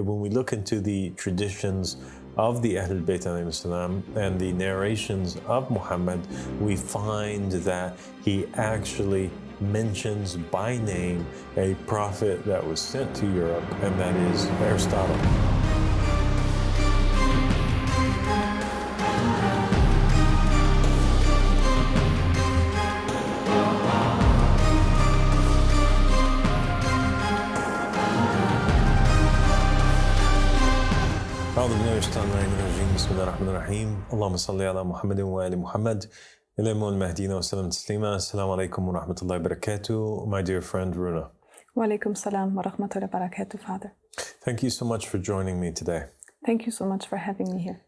when we look into the traditions of the Ahlul Bayt alayhim salam and the narrations of Muhammad, we find that he actually mentions by name a prophet that was sent to Europe, and that is Aristotle. بسم الله الرحمن الرحيم اللهم صل على محمد وآل محمد الإمام المهدينا وسلم تسليما السلام عليكم ورحمة الله وبركاته. My dear friend Runa. Wa alaikum salam wa rahmatullahi wa barakatuh, Father. Thank you so much for joining me today. Thank you so much for having me here.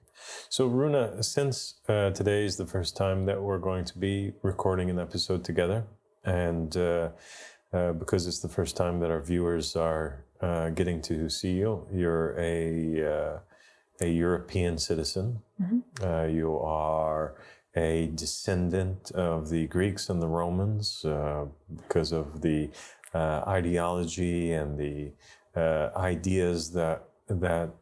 So Runa, since today is the first time that we're going to be recording an episode together, and because it's the first time that our viewers are getting to see you, you're a European citizen. Mm-hmm. You are a descendant of the Greeks and the Romans because of the ideology and the ideas that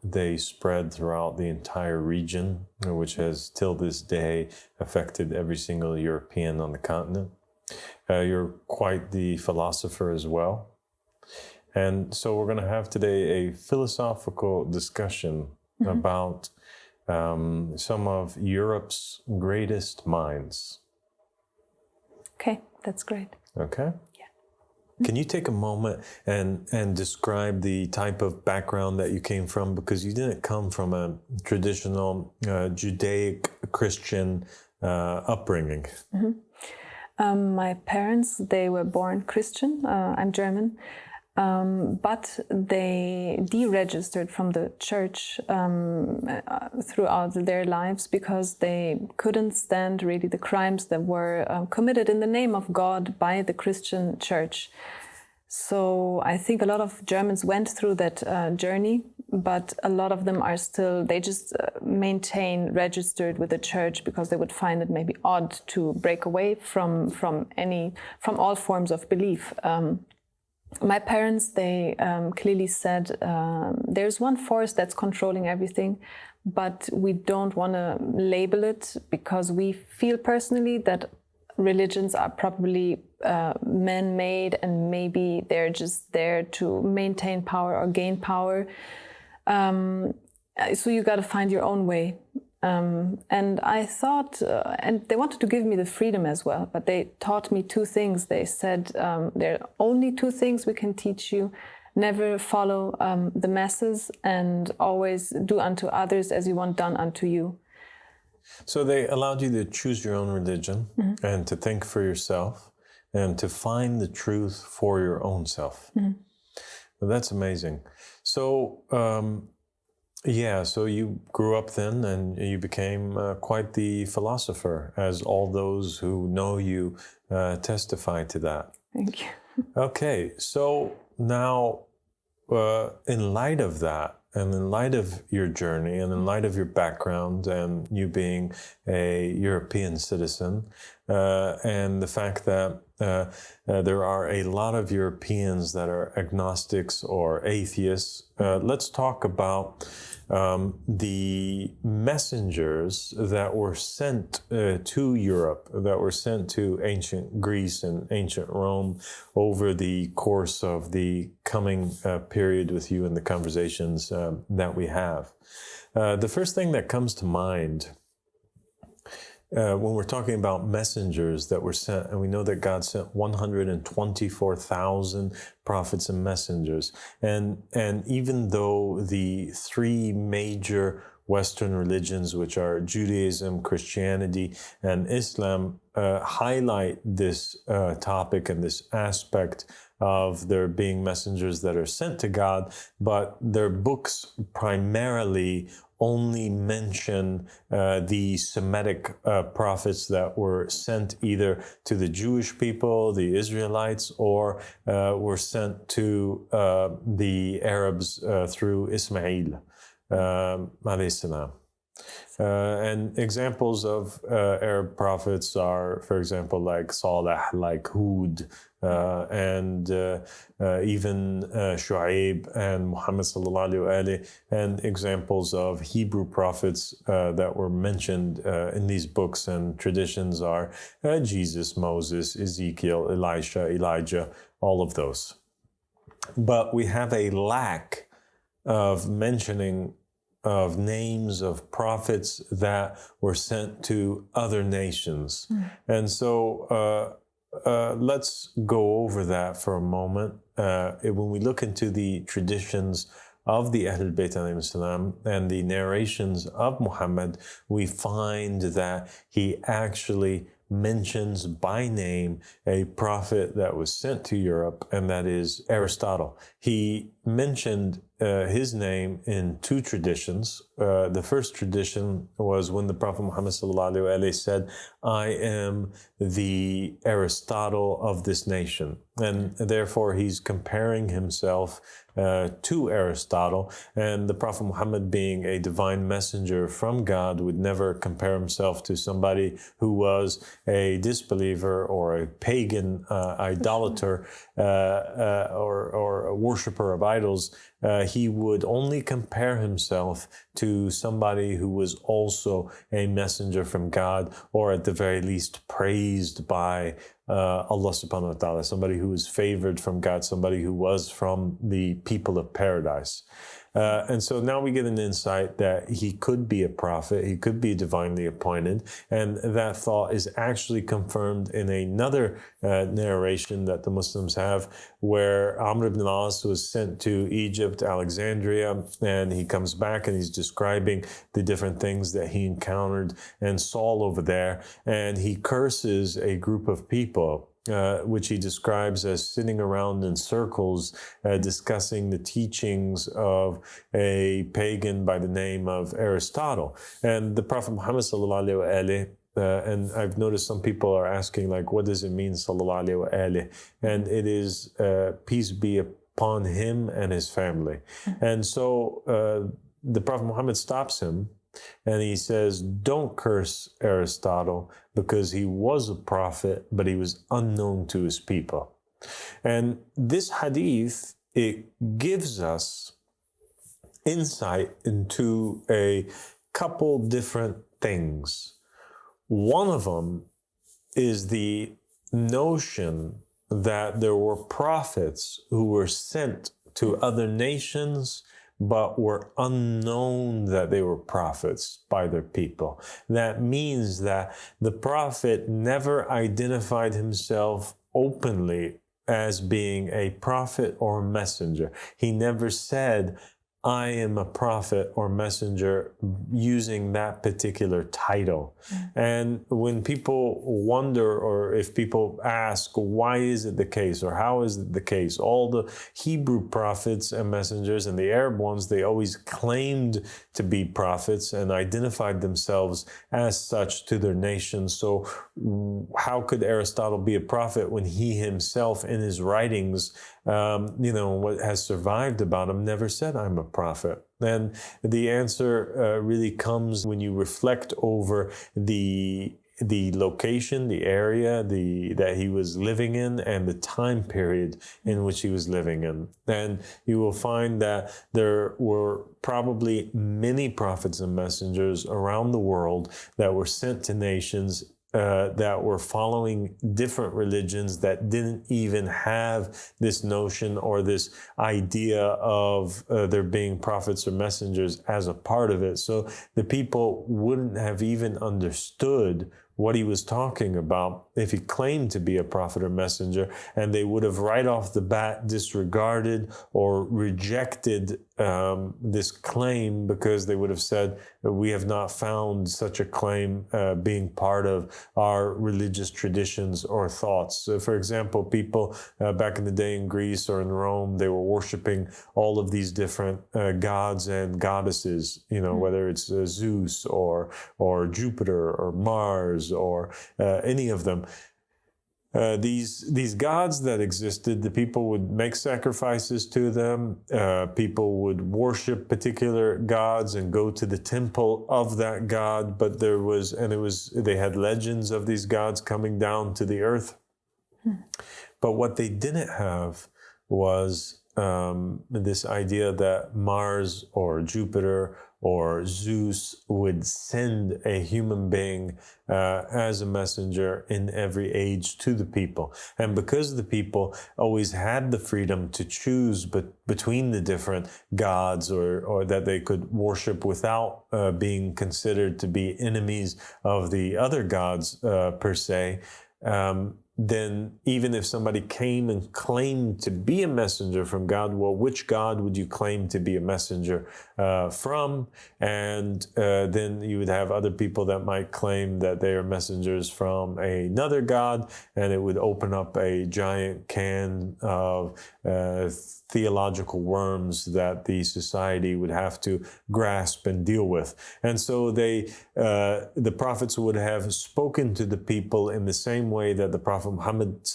they spread throughout the entire region, which has till this day affected every single European on the continent. You're quite the philosopher as well. And so we're going to have today a philosophical discussion about some of Europe's greatest minds. Okay, that's great. Okay? Yeah. Can you take a moment and describe the type of background that you came from? Because you didn't come from a traditional Judaic Christian upbringing. Mm-hmm. My parents, they were born Christian. I'm German. But they deregistered from the church throughout their lives because they couldn't stand really the crimes that were committed in the name of God by the Christian church. So I think a lot of Germans went through that journey, but a lot of them are still, they just maintain registered with the church because they would find it maybe odd to break away from all forms of belief. My parents, they clearly said there's one force that's controlling everything, but we don't want to label it because we feel personally that religions are probably man-made and maybe they're just there to maintain power or gain power. So you got to find your own way. And I thought, and they wanted to give me the freedom as well, but they taught me two things. They said, there are only two things we can teach you. Never follow the masses and always do unto others as you want done unto you. So they allowed you to choose your own religion and to think for yourself and to find the truth for your own self. Well, that's amazing. So, so you grew up then and you became quite the philosopher, as all those who know you testify to that. Thank you. Okay, so now in light of that, and in light of your journey, and in light of your background, and you being a European citizen, and the fact that there are a lot of Europeans that are agnostics or atheists, let's talk about the messengers that were sent to Europe, that were sent to ancient Greece and ancient Rome over the course of the coming period with you and the conversations that we have. The first thing that comes to mind when we're talking about messengers that were sent, and we know that God sent 124,000 prophets and messengers, and even though the three major Western religions, which are Judaism, Christianity, and Islam, highlight this topic and this aspect of there being messengers that are sent to God, but their books primarily only mention the Semitic prophets that were sent either to the Jewish people, the Israelites, or were sent to the Arabs through Ismail, alayhi salam. And examples of Arab prophets are, for example, like Salih, like Hud, and even Shu'aib and Muhammad sallallahu alaihi wasallam, and examples of Hebrew prophets that were mentioned in these books and traditions are Jesus, Moses, Ezekiel, Elisha, Elijah, all of those. But we have a lack of mentioning of names of prophets that were sent to other nations. And so let's go over that for a moment. When we look into the traditions of the Ahlul Bayt alayhim salam and the narrations of Muhammad, we find that he actually mentions by name a prophet that was sent to Europe, and that is Aristotle. He mentioned his name in two traditions. The first tradition was when the Prophet Muhammad said, "I am the Aristotle of this nation." And therefore he's comparing himself to Aristotle. And the Prophet Muhammad, being a divine messenger from God, would never compare himself to somebody who was a disbeliever or a pagan idolater or a worshiper of idols. He would only compare himself to somebody who was also a messenger from God, or at the very least praised by Allah subhanahu wa ta'ala, somebody who was favored from God, somebody who was from the people of paradise. And so now we get an insight that he could be a prophet, he could be divinely appointed, and that thought is actually confirmed in another narration that the Muslims have, where Amr ibn al-As was sent to Egypt, Alexandria, and he comes back and he's describing the different things that he encountered and saw over there, and he curses a group of people, which he describes as sitting around in circles discussing the teachings of a pagan by the name of Aristotle. And the Prophet Muhammad sallallahu alaihi wasallam, and I've noticed some people are asking, like, what does it mean, sallallahu alaihi wasallam? And it is peace be upon him and his family. And so the Prophet Muhammad stops him and he says, don't curse Aristotle, because he was a prophet, but he was unknown to his people. And this hadith, it gives us insight into a couple different things. One of them is the notion that there were prophets who were sent to other nations but were unknown that they were prophets by their people. That means that the prophet never identified himself openly as being a prophet or messenger. He never said, I am a prophet or messenger, using that particular title. And when people wonder, or if people ask, why is it the case, or how is it the case? All the Hebrew prophets and messengers and the Arab ones, they always claimed to be prophets and identified themselves as such to their nation. So how could Aristotle be a prophet when he himself in his writings, what has survived about him, never said, I'm a prophet? And the answer really comes when you reflect over the location, the area that he was living in, and the time period in which he was living in. And you will find that there were probably many prophets and messengers around the world that were sent to nations that were following different religions that didn't even have this notion or this idea of there being prophets or messengers as a part of it. So the people wouldn't have even understood what he was talking about if he claimed to be a prophet or messenger, and they would have right off the bat disregarded or rejected this claim, because they would have said, we have not found such a claim being part of our religious traditions or thoughts. So for example, people back in the day in Greece or in Rome, they were worshiping all of these different gods and goddesses, whether it's Zeus or Jupiter or Mars or any of them. These gods that existed, the people would make sacrifices to them. People would worship particular gods and go to the temple of that god. But they had legends of these gods coming down to the earth. But what they didn't have was this idea that Mars or Jupiter or Zeus would send a human being as a messenger in every age to the people. And because the people always had the freedom to choose between the different gods or that they could worship without being considered to be enemies of the other gods per se, then even if somebody came and claimed to be a messenger from God, well, which God would you claim to be a messenger from? And then you would have other people that might claim that they are messengers from another God, and it would open up a giant can of theological worms that the society would have to grasp and deal with. And so the prophets would have spoken to the people in the same way that the Prophet Mohammed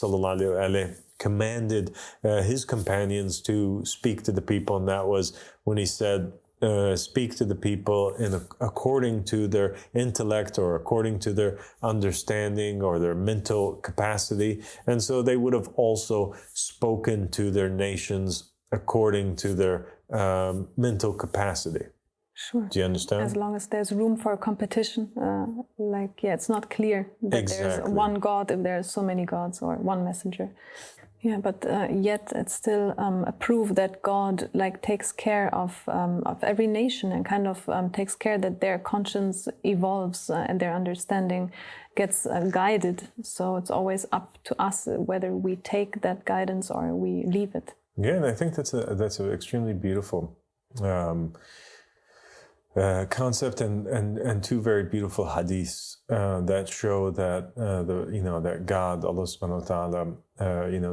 commanded his companions to speak to the people, and that was when he said, speak to the people according to their intellect or according to their understanding or their mental capacity. And so they would have also spoken to their nations according to their mental capacity. Sure. Do you understand? As long as there's room for competition, it's not clear that there's one God if there's so many gods or one messenger. Yeah, but yet it's still a proof that God takes care of every nation and kind of takes care that their conscience evolves and their understanding gets guided. So it's always up to us whether we take that guidance or we leave it. Yeah, and I think that's an extremely beautiful concept and two very beautiful hadiths that show that that God, Allah subhanahu wa ta'ala,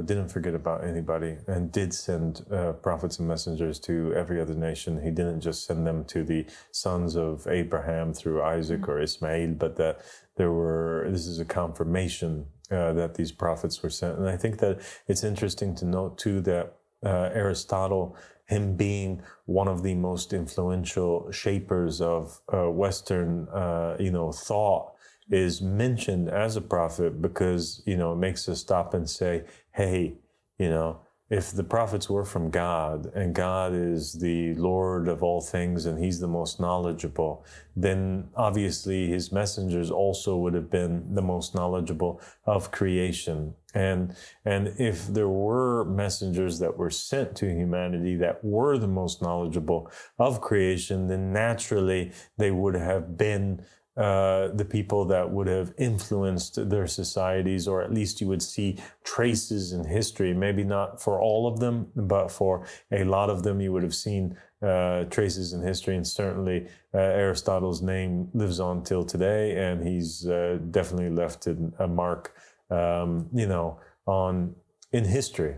didn't forget about anybody and did send prophets and messengers to every other nation. He didn't just send them to the sons of Abraham through Isaac or Ismail, but that this is a confirmation that these prophets were sent. And I think that it's interesting to note too that Aristotle, him being one of the most influential shapers of Western, thought, is mentioned as a prophet because, it makes us stop and say, hey, if the prophets were from God and God is the Lord of all things and he's the most knowledgeable, then obviously his messengers also would have been the most knowledgeable of creation. And if there were messengers that were sent to humanity that were the most knowledgeable of creation, then naturally they would have been the people that would have influenced their societies, or at least you would see traces in history, maybe not for all of them, but for a lot of them you would have seen traces in history. And certainly Aristotle's name lives on till today, and he's definitely left a mark in history.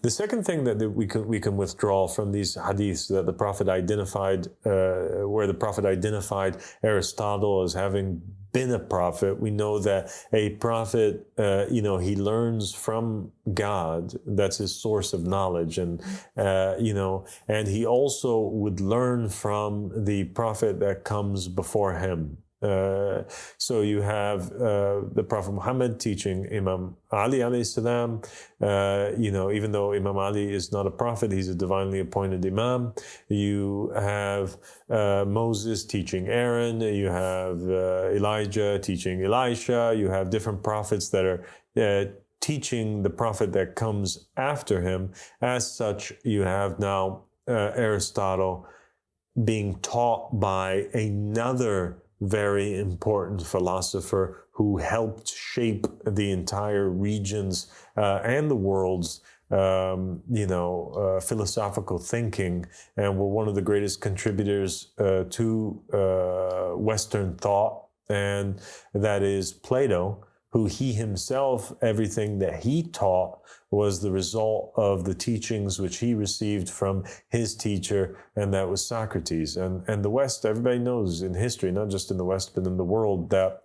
The second thing that we can withdraw from these hadiths that the Prophet identified, where the Prophet identified Aristotle as having been a prophet, we know that a prophet, he learns from God. That's his source of knowledge, and and he also would learn from the prophet that comes before him. So you have the Prophet Mohammed teaching Imam Ali alayhi salam. Even though Imam Ali is not a prophet, he's a divinely appointed Imam. You have Moses teaching Aaron. You have Elijah teaching Elisha. You have different prophets that are teaching the prophet that comes after him. As such, you have now Aristotle being taught by another very important philosopher who helped shape the entire regions and the world's philosophical thinking, and were one of the greatest contributors to Western thought, and that is Plato, who he himself, everything that he taught was the result of the teachings which he received from his teacher, and that was Socrates. And the West, everybody knows in history, not just in the West, but in the world, that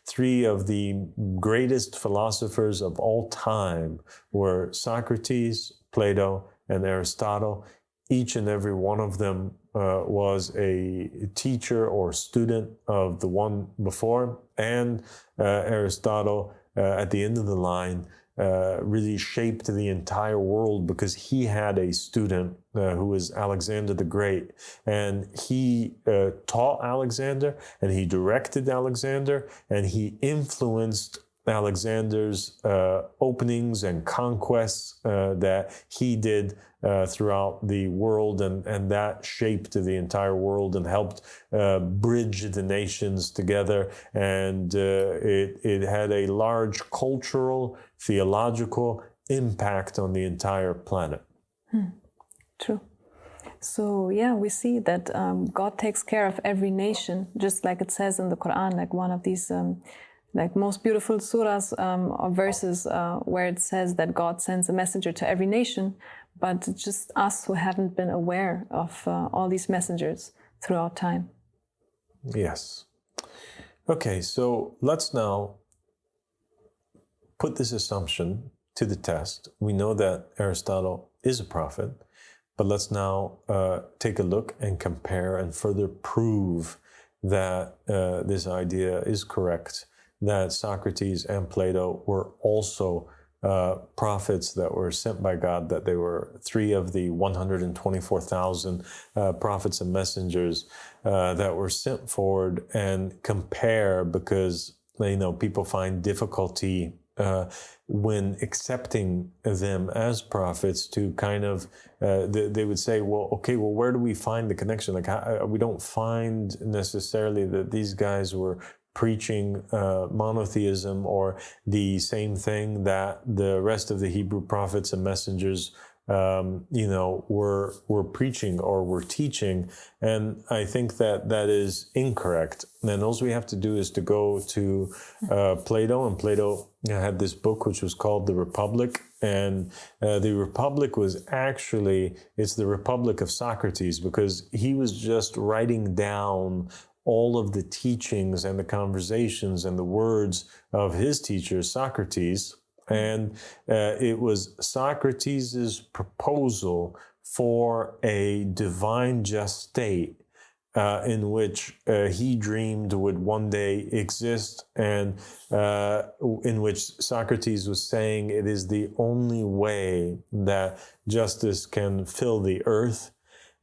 three of the greatest philosophers of all time were Socrates, Plato, and Aristotle. Each and every one of them was a teacher or student of the one before, and Aristotle, at the end of the line, really shaped the entire world, because he had a student who was Alexander the Great, and he taught Alexander, and he directed Alexander, and he influenced Alexander's openings and conquests that he did throughout the world, and that shaped the entire world and helped bridge the nations together. And it had a large cultural, theological impact on the entire planet. True. So yeah, we see that God takes care of every nation, just like it says in the Quran, like one of these like most beautiful surahs or verses where it says that God sends a messenger to every nation, but it's just us who haven't been aware of all these messengers throughout time. Yes. Okay, so let's now put this assumption to the test. We know that Aristotle is a prophet, but let's now take a look and compare and further prove that this idea is correct, that Socrates and Plato were also prophets that were sent by God, that they were 3 of the 124,000 prophets and messengers that were sent forward, and compare, because people find difficulty when accepting them as prophets, to kind of they would say, well, okay, well, where do we find the connection? Like, we don't find necessarily that these guys were preaching monotheism or the same thing that the rest of the Hebrew prophets and messengers were preaching or were teaching. And I think that that is incorrect. And all we have to do is to go to Plato, and Plato had this book which was called The Republic. And the Republic was actually, it's the Republic of Socrates, because he was just writing down all of the teachings and the conversations and the words of his teacher, Socrates. And it was Socrates' proposal for a divine just state in which he dreamed would one day exist, and in which Socrates was saying it is the only way that justice can fill the earth.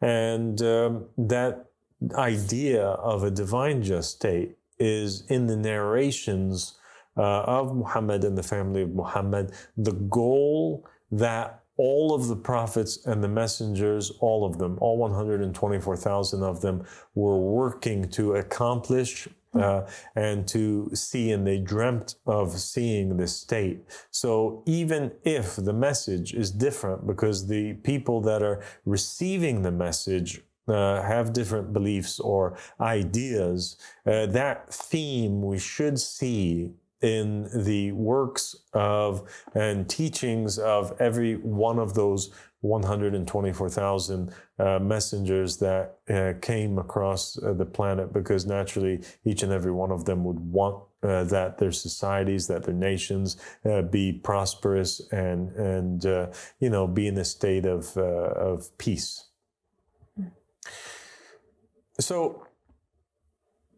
And that idea of a divine just state is in the narrations of Muhammad and the family of Muhammad, the goal that all of the prophets and the messengers, all of them, all 124,000 of them, were working to accomplish and to see, and they dreamt of seeing this state. So even if the message is different, because the people that are receiving the message have different beliefs or ideas, that theme we should see in the works of and teachings of every one of those 124,000 messengers that came across the planet, because naturally each and every one of them would want that their societies, that their nations be prosperous and be in a state of peace. So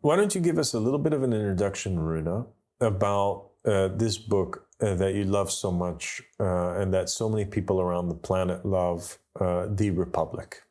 why don't you give us a little bit of an introduction, Runa, about this book that you love so much and that so many people around the planet love, The Republic?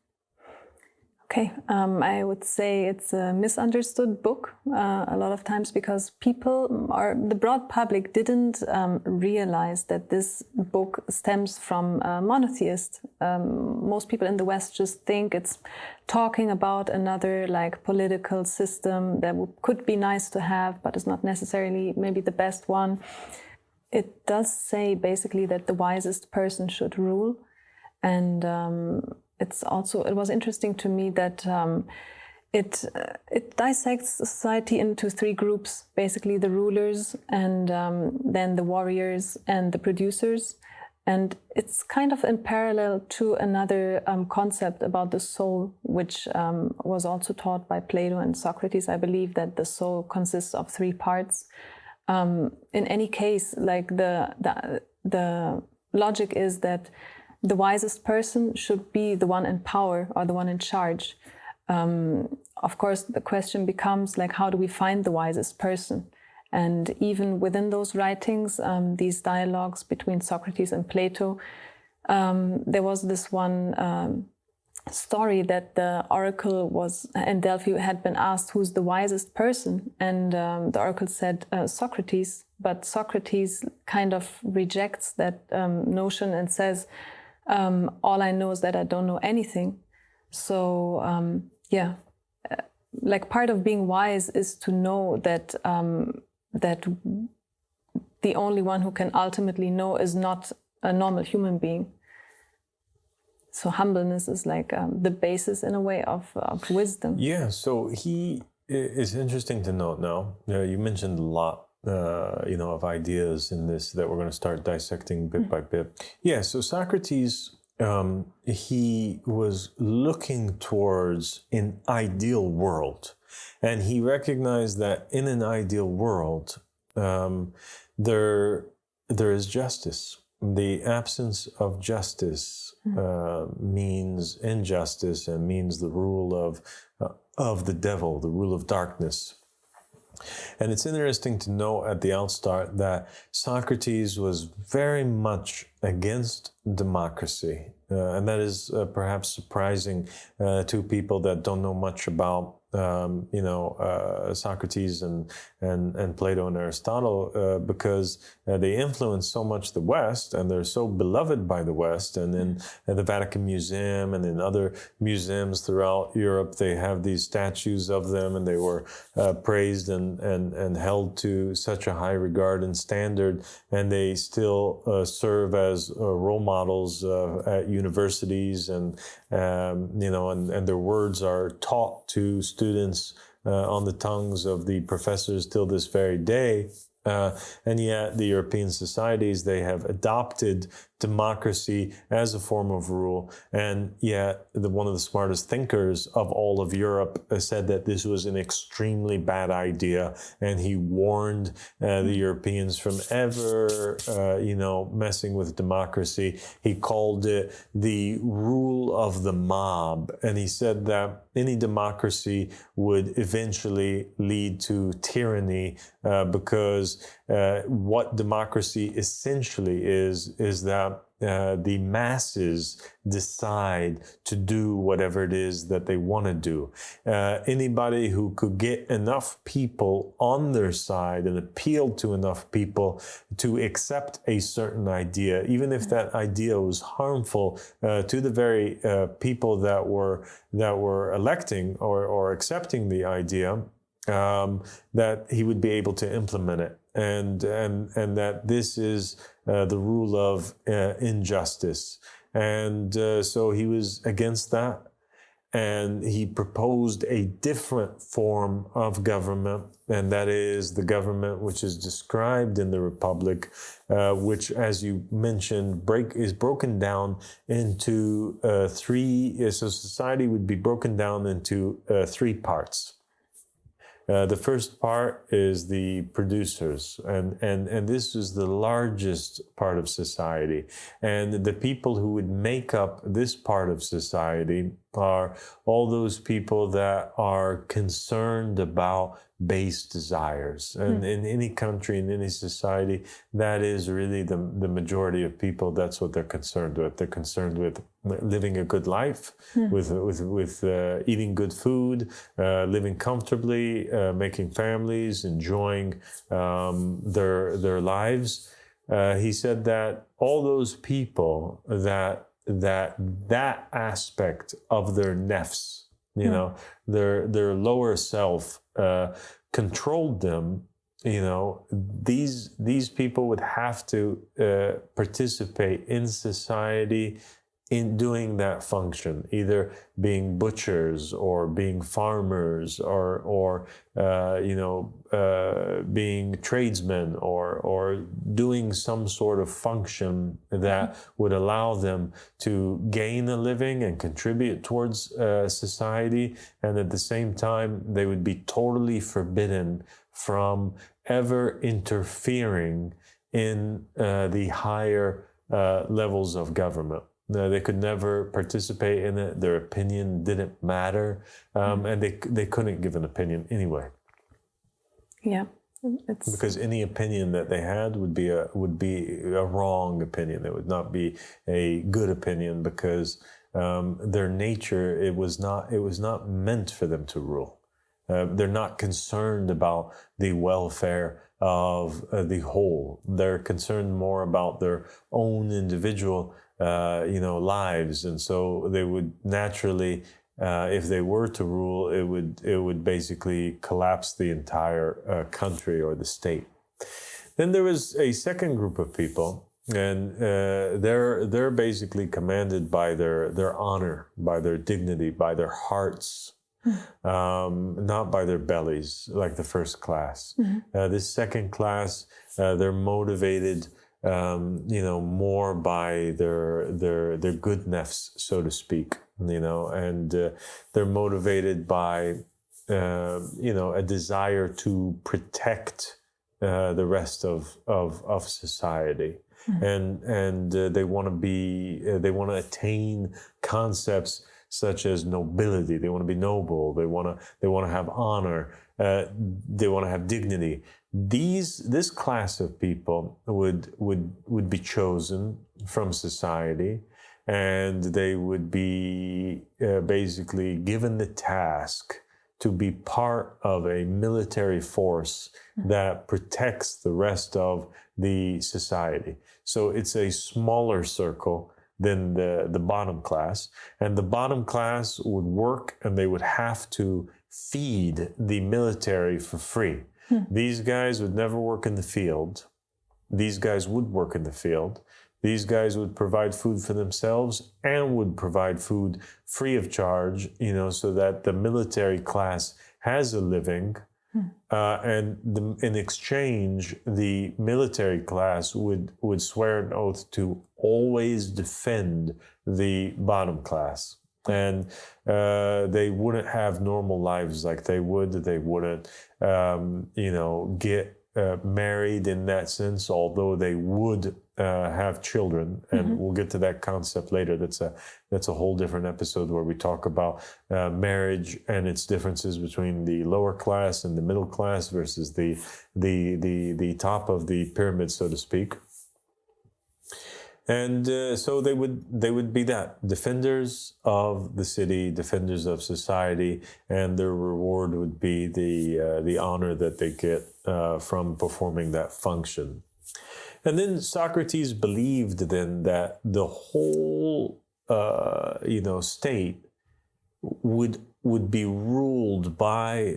Okay, I would say it's a misunderstood book a lot of times, because people, or the broad public, didn't realize that this book stems from a monotheist. Most people in the West just think it's talking about another political system that could be nice to have, but is not necessarily maybe the best one. It does say basically that the wisest person should rule, and it was interesting to me that it dissects society into 3 groups, basically the rulers, and then the warriors and the producers. And it's kind of in parallel to another concept about the soul, which was also taught by Plato and Socrates. I believe that the soul consists of 3 parts. In any case, the logic is that the wisest person should be the one in power or the one in charge. Of course, the question becomes how do we find the wisest person? And even within those writings, these dialogues between Socrates and Plato, there was this one story that the oracle was in Delphi had been asked who's the wisest person, and the oracle said Socrates, but Socrates kind of rejects that notion and says, all I know is that I don't know anything. So like part of being wise is to know that that the only one who can ultimately know is not a normal human being. So humbleness is like the basis, in a way, of wisdom. Yeah, so it's interesting to note now. You mentioned a lot, of ideas in this that we're going to start dissecting bit by bit. Yeah, so Socrates, he was looking towards an ideal world. And he recognized that in an ideal world, there is justice. The absence of justice means injustice and means the rule of the devil, the rule of darkness. And it's interesting to know at the outstart that Socrates was very much against democracy. And that is perhaps surprising to people that don't know much about Socrates and Plato and Aristotle, because they influence so much the West, and they're so beloved by the West. And in the Vatican Museum and in other museums throughout Europe, they have these statues of them, and they were praised and held to such a high regard and standard, and they still serve as role models at universities, and their words are taught to students on the tongues of the professors till this very day. And yet the European societies, they have adopted democracy as a form of rule. And yet one of the smartest thinkers of all of Europe said that this was an extremely bad idea. And he warned the Europeans from ever, messing with democracy. He called it the rule of the mob. And he said that any democracy would eventually lead to tyranny, because what democracy essentially is that the masses decide to do whatever it is that they want to do. Anybody who could get enough people on their side and appeal to enough people to accept a certain idea, even if that idea was harmful to the very people that were electing or accepting the idea, that he would be able to implement it. And that this is the rule of injustice. And so he was against that. And he proposed a different form of government, and that is the government which is described in the Republic, which, as you mentioned, is broken down into three. So society would be broken down into three parts. The first part is the producers, and this is the largest part of society. And the people who would make up this part of society are all those people that are concerned about base desires. And in any country, in any society, that is really the majority of people. That's what they're concerned with. They're concerned with living a good life, with eating good food, living comfortably, making families, enjoying their lives. He said that all those people that aspect of their nefs, their lower self, controlled them. These people would have to participate in society in doing that function, either being butchers or being farmers or being tradesmen or doing some sort of function that would allow them to gain a living and contribute towards society. And at the same time, they would be totally forbidden from ever interfering in the higher levels of government. They could never participate in it. Their opinion didn't matter, and they couldn't give an opinion anyway. Yeah, Because any opinion that they had would be a wrong opinion. It would not be a good opinion because their nature, it was not meant for them to rule. They're not concerned about the welfare of the whole. They're concerned more about their own individual, lives, and so they would naturally, if they were to rule, it would basically collapse the entire country or the state. Then there was a second group of people, and they're basically commanded by their honor, by their dignity, by their hearts. Not by their bellies, like the first class. This second class, they're motivated, more by their good nafs, so to speak, and they're motivated by, a desire to protect the rest of society, and they want to attain concepts such as nobility. They want to be noble. They want to have honor. They want to have dignity. This class of people would be chosen from society, and they would be basically given the task to be part of a military force that protects the rest of the society. So it's a smaller circle than the bottom class. And the bottom class would work, and they would have to feed the military for free. These guys would never work in the field. These guys would work in the field. These guys would provide food for themselves and would provide food free of charge, so that the military class has a living. In exchange, the military class would swear an oath to always defend the bottom class. And they wouldn't have normal lives like they would. They wouldn't, get married in that sense, although they would have children. And we'll get to that concept later. That's a whole different episode where we talk about marriage and its differences between the lower class and the middle class versus the top of the pyramid, so to speak. And so they would be that, defenders of the city, defenders of society, and their reward would be the honor that they get from performing that function. And then Socrates believed then that the whole state would be ruled by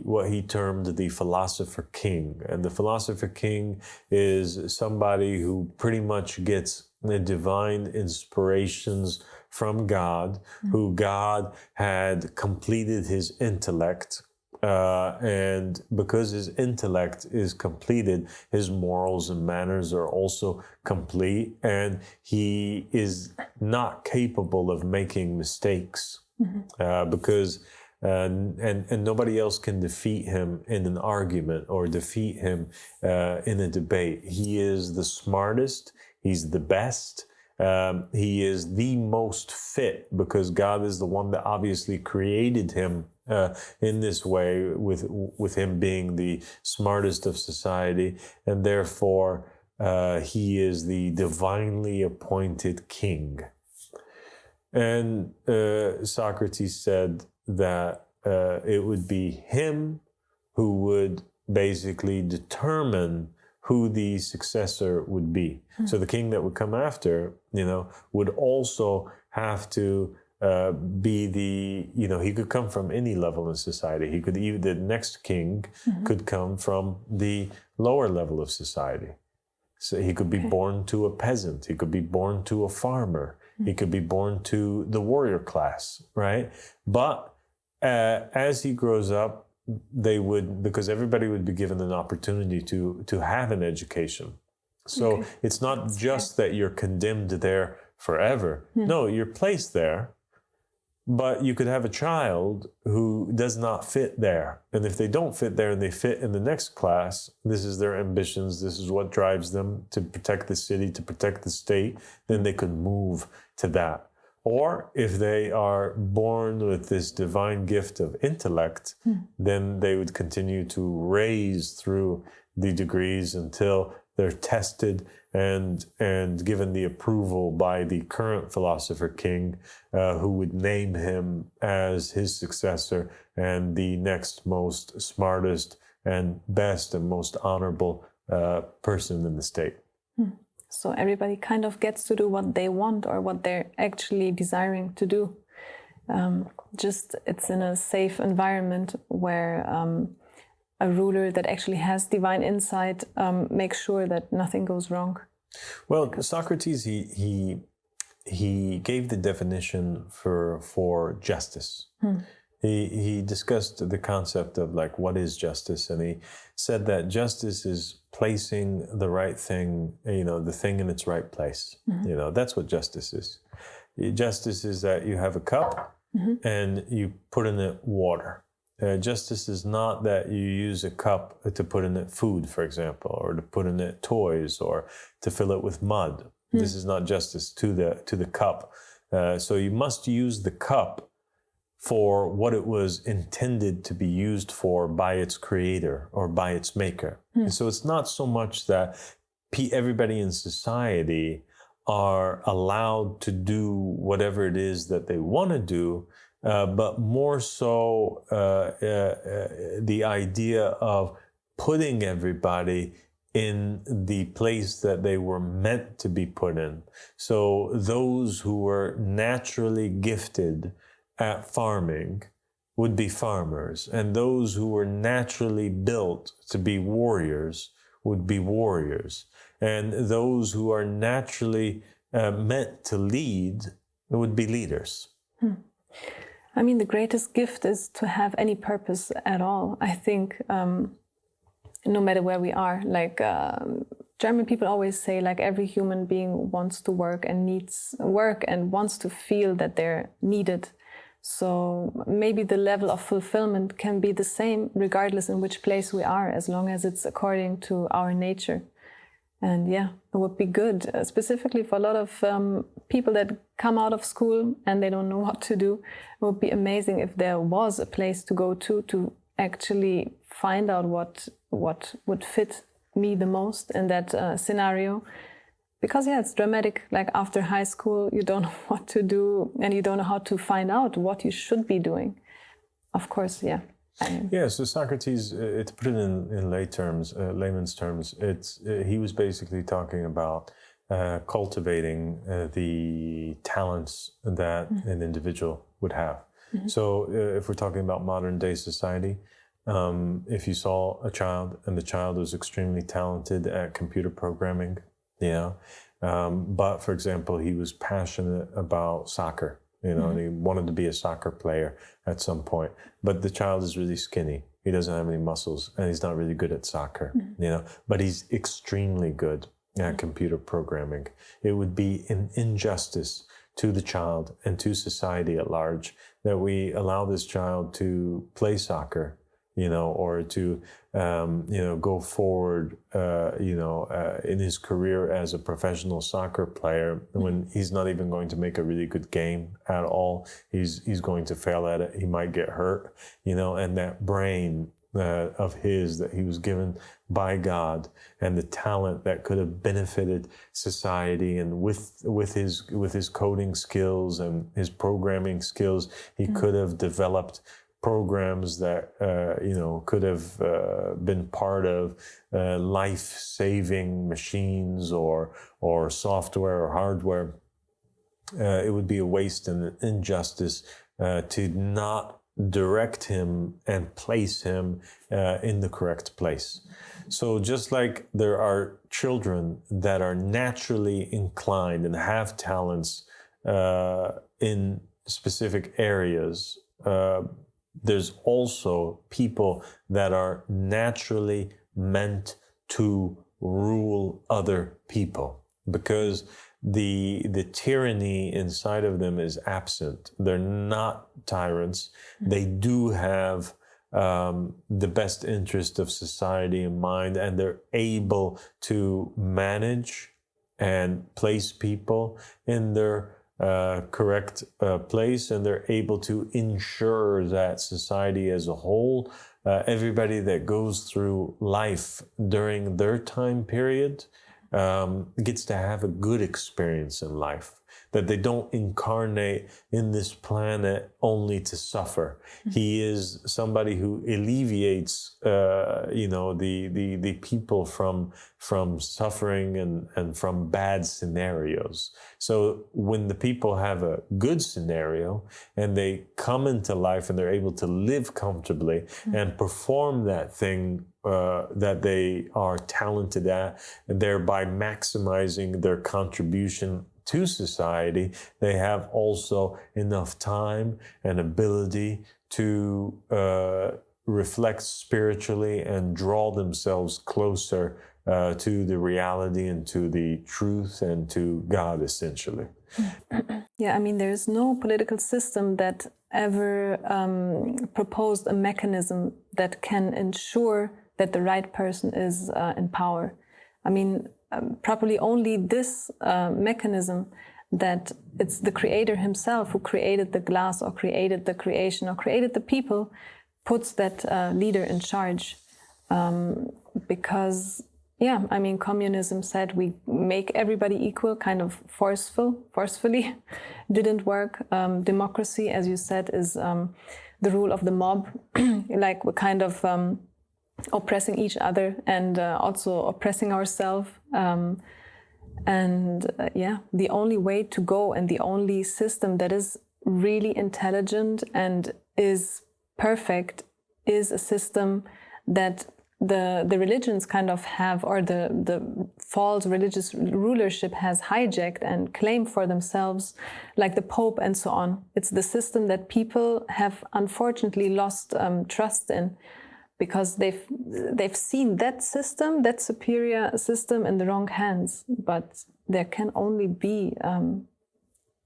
what he termed the Philosopher King. And the Philosopher King is somebody who pretty much gets the divine inspirations from God, who God had completed his intellect. And because his intellect is completed, his morals and manners are also complete, and he is not capable of making mistakes. Because and nobody else can defeat him in an argument or defeat him in a debate. He is the smartest. He's the best. He is the most fit, because God is the one that obviously created him in this way, with him being the smartest of society, and therefore he is the divinely appointed king. And Socrates said that it would be him who would basically determine who the successor would be. So the king that would come after, would also have to be he could come from any level in society. He could even, the next king could come from the lower level of society. So he could be born to a peasant. He could be born to a farmer. He could be born to the warrior class, right? But as he grows up, because everybody would be given an opportunity to have an education. So it's not just that you're condemned there forever. No, you're placed there, but you could have a child who does not fit there. And if they don't fit there and they fit in the next class, this is their ambitions, this is what drives them to protect the city, to protect the state, then they could move to that. Or if they are born with this divine gift of intellect, then they would continue to raise through the degrees until they're tested and given the approval by the current Philosopher King, who would name him as his successor and the next most smartest and best and most honorable person in the state. So everybody kind of gets to do what they want or what they're actually desiring to do. Just it's in a safe environment where a ruler that actually has divine insight makes sure that nothing goes wrong. Well, Socrates, he gave the definition for justice. He discussed the concept of like, what is justice? And he said that justice is placing the right thing, the thing in its right place. That's what justice is. Justice is that you have a cup and you put in it water. Justice is not that you use a cup to put in it food, for example, or to put in it toys, or to fill it with mud. This is not justice to the cup. So you must use the cup for what it was intended to be used for by its creator or by its maker. And so it's not so much that everybody in society are allowed to do whatever it is that they want to do, but more so the idea of putting everybody in the place that they were meant to be put in. So those who were naturally gifted at farming would be farmers, and those who were naturally built to be warriors would be warriors, and those who are naturally meant to lead would be leaders. I mean, the greatest gift is to have any purpose at all. I think no matter where we are, like German people always say, like, every human being wants to work and needs work and wants to feel that they're needed. So maybe the level of fulfillment can be the same regardless in which place we are, as long as it's according to our nature. And yeah, it would be good, specifically for a lot of people that come out of school and they don't know what to do. It would be amazing if there was a place to go to actually find out what would fit me the most in that scenario. Because yeah, it's dramatic. Like after high school, you don't know what to do and you don't know how to find out what you should be doing. Of course, yeah. Yeah, so Socrates, to put it in layman's terms, he was basically talking about cultivating the talents that an individual would have. So if we're talking about modern day society, if you saw a child and the child was extremely talented at computer programming, but for example, he was passionate about soccer, and he wanted to be a soccer player at some point, but the child is really skinny. He doesn't have any muscles and he's not really good at soccer, but he's extremely good at computer programming. It would be an injustice to the child and to society at large that we allow this child to play soccer, or to, go forward, in his career as a professional soccer player when he's not even going to make a really good game at all. He's going to fail at it. He might get hurt, and that brain of his that he was given by God and the talent that could have benefited society, and with his coding skills and his programming skills, he could have developed programs that could have been part of life-saving machines or software or hardware. It would be a waste and an injustice to not direct him and place him in the correct place. So just like there are children that are naturally inclined and have talents in specific areas, there's also people that are naturally meant to rule other people because the tyranny inside of them is absent. They're not tyrants. They do have the best interest of society in mind, and they're able to manage and place people in their correct place, and they're able to ensure that society as a whole, everybody that goes through life during their time period, gets to have a good experience in life, that they don't incarnate in this planet only to suffer. He is somebody who alleviates, the people from suffering and from bad scenarios. So when the people have a good scenario and they come into life and they're able to live comfortably and perform that thing that they are talented at, and thereby maximizing their contribution to society, they have also enough time and ability to reflect spiritually and draw themselves closer to the reality and to the truth and to God, essentially. Yeah, I mean, there's no political system that ever proposed a mechanism that can ensure that the right person is in power. I mean, probably only this mechanism, that it's the creator himself who created the glass or created the creation or created the people, puts that leader in charge. Because, yeah, I mean, communism said we make everybody equal, kind of forcefully, didn't work. Democracy, as you said, is the rule of the mob. Like we're kind of oppressing each other and also oppressing ourselves. The only way to go and the only system that is really intelligent and is perfect is a system that the religions kind of have, or the false religious rulership has hijacked and claimed for themselves, like the Pope and so on. It's the system that people have unfortunately lost trust in, because they've seen that system, that superior system, in the wrong hands. But there can only be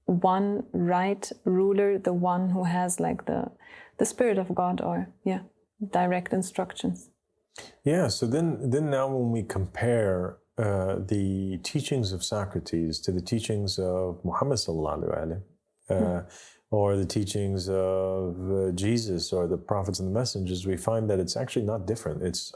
one right ruler, the one who has like the spirit of God, or direct instructions. Yeah. So then now when we compare the teachings of Socrates to the teachings of Muhammad sallallahu alaihi wasallam, or the teachings of Jesus or the prophets and the messengers, we find that it's actually not different. It's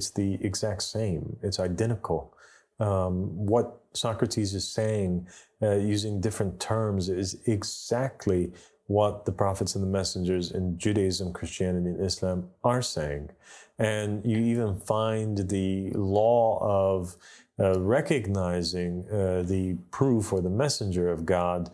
the exact same. It's identical. What Socrates is saying, using different terms, is exactly what the prophets and the messengers in Judaism, Christianity, and Islam are saying. And you even find the law of recognizing the proof or the messenger of God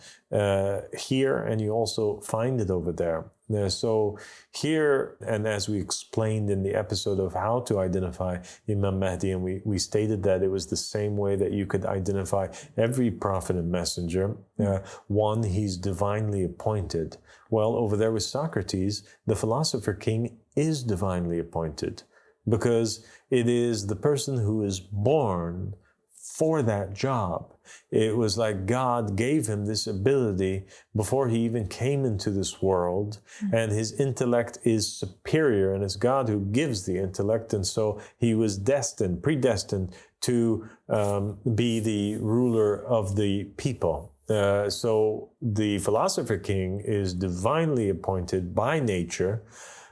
here, and you also find it over there. So here, and as we explained in the episode of how to identify Imam Mahdi, and we stated that it was the same way that you could identify every prophet and messenger. One, he's divinely appointed. Well, over there with Socrates, the Philosopher King is divinely appointed, because it is the person who is born for that job. It was like God gave him this ability before he even came into this world, and his intellect is superior, and it's God who gives the intellect, and so he was predestined to be the ruler of the people. So the Philosopher King is divinely appointed by nature.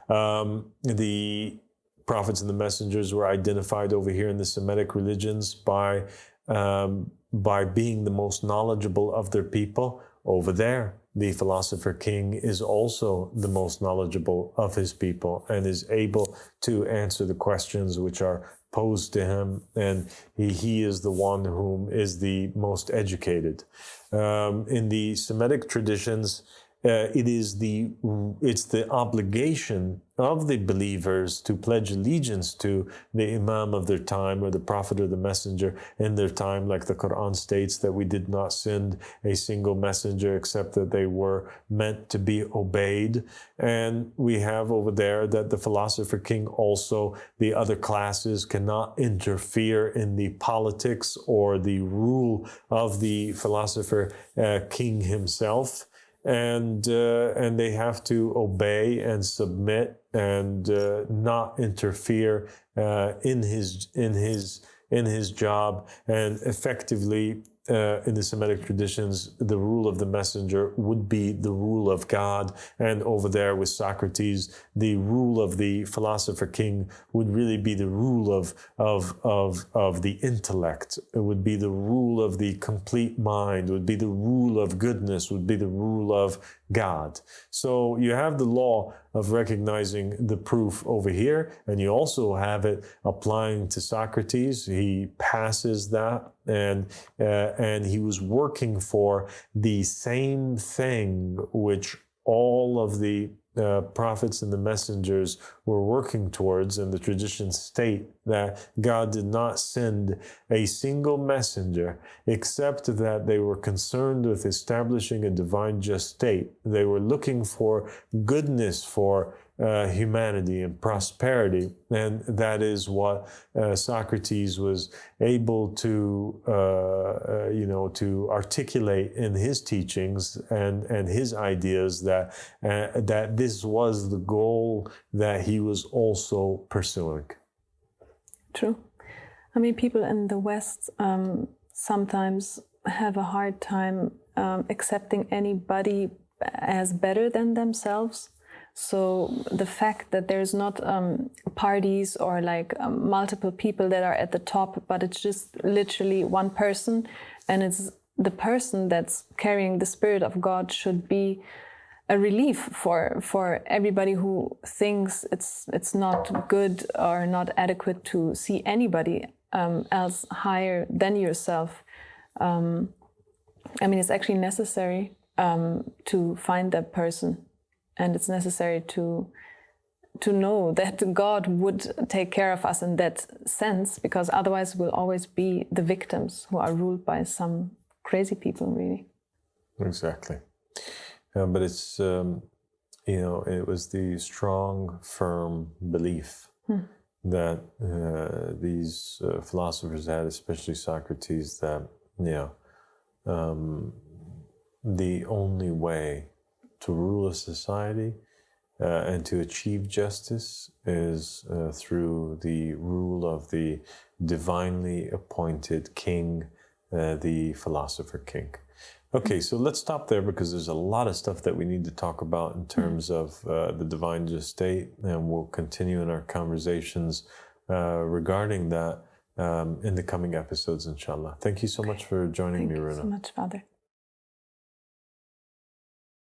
The prophets and the messengers were identified over here in the Semitic religions by being the most knowledgeable of their people. Over there, the Philosopher King is also the most knowledgeable of his people and is able to answer the questions which are posed to him, and he is the one whom is the most educated. In the Semitic traditions, it's the obligation of the believers to pledge allegiance to the Imam of their time, or the Prophet or the Messenger in their time, like the Quran states that we did not send a single messenger except that they were meant to be obeyed. And we have over there that the Philosopher King also, the other classes cannot interfere in the politics or the rule of the Philosopher King himself. And they have to obey and submit and not interfere in his job, and effectively in the Semitic traditions, the rule of the messenger would be the rule of God. And over there with Socrates, the rule of the philosopher king would really be the rule of the intellect. It would be the rule of the complete mind, would be the rule of goodness, would be the rule of God. So you have the law of recognizing the proof over here, and you also have it applying to Socrates. He passes that, and he was working for the same thing which all of the prophets and the messengers were working towards, and the traditions state that God did not send a single messenger except that they were concerned with establishing a divine just state. They were looking for goodness for humanity and prosperity, and that is what Socrates was able to, to articulate in his teachings and his ideas, that that this was the goal that he was also pursuing. True. I mean, people in the West sometimes have a hard time accepting anybody as better than themselves. So the fact that there's not parties or like multiple people that are at the top, but it's just literally one person, and it's the person that's carrying the Spirit of God, should be a relief for everybody who thinks it's not good or not adequate to see anybody else higher than yourself. I mean, it's actually necessary to find that person. And it's necessary to know that God would take care of us in that sense, because otherwise we'll always be the victims who are ruled by some crazy people, really. Exactly. But it's, it was the strong, firm belief that these philosophers had, especially Socrates, that, the only way to rule a society and to achieve justice is through the rule of the divinely appointed king, the philosopher king. Okay, so let's stop there, because there's a lot of stuff that we need to talk about in terms of the divine just state, and we'll continue in our conversations regarding that in the coming episodes, inshallah. Thank you so much for joining me, Runa. Thank you so much, Father.